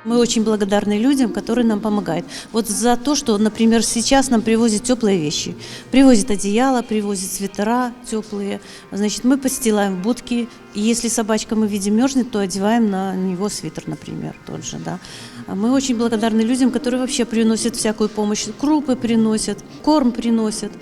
Мы очень благодарны людям, которые нам помогают. Вот за то, что, например, сейчас нам привозят теплые вещи. Привозят одеяло, привозят свитера теплые. Значит, мы постилаем в будке. И если собачка, мы видим, мерзнет, то одеваем на него свитер, например, тот же. Да. А мы очень благодарны людям, которые вообще приносят всякую помощь. Крупы приносят, корм приносят.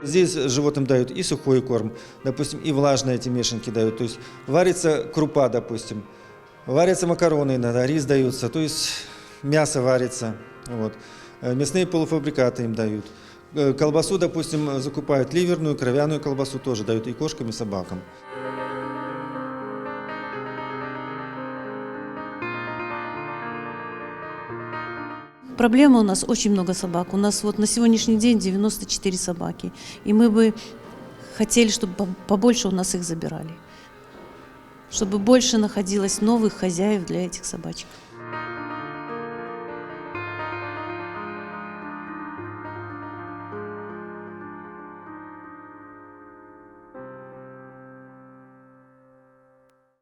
Здесь животным дают и сухой корм, допустим, и влажные эти мешанки дают. То есть варится крупа, допустим, варятся макароны иногда, рис даются, то есть мясо варится. Вот. Мясные полуфабрикаты им дают. Колбасу, допустим, закупают ливерную, кровяную колбасу тоже дают и кошкам, и собакам. Проблема у нас очень много собак. У нас вот на сегодняшний день 94 собаки. И мы бы хотели, чтобы побольше у нас их забирали. Чтобы больше находилось новых хозяев для этих собачек.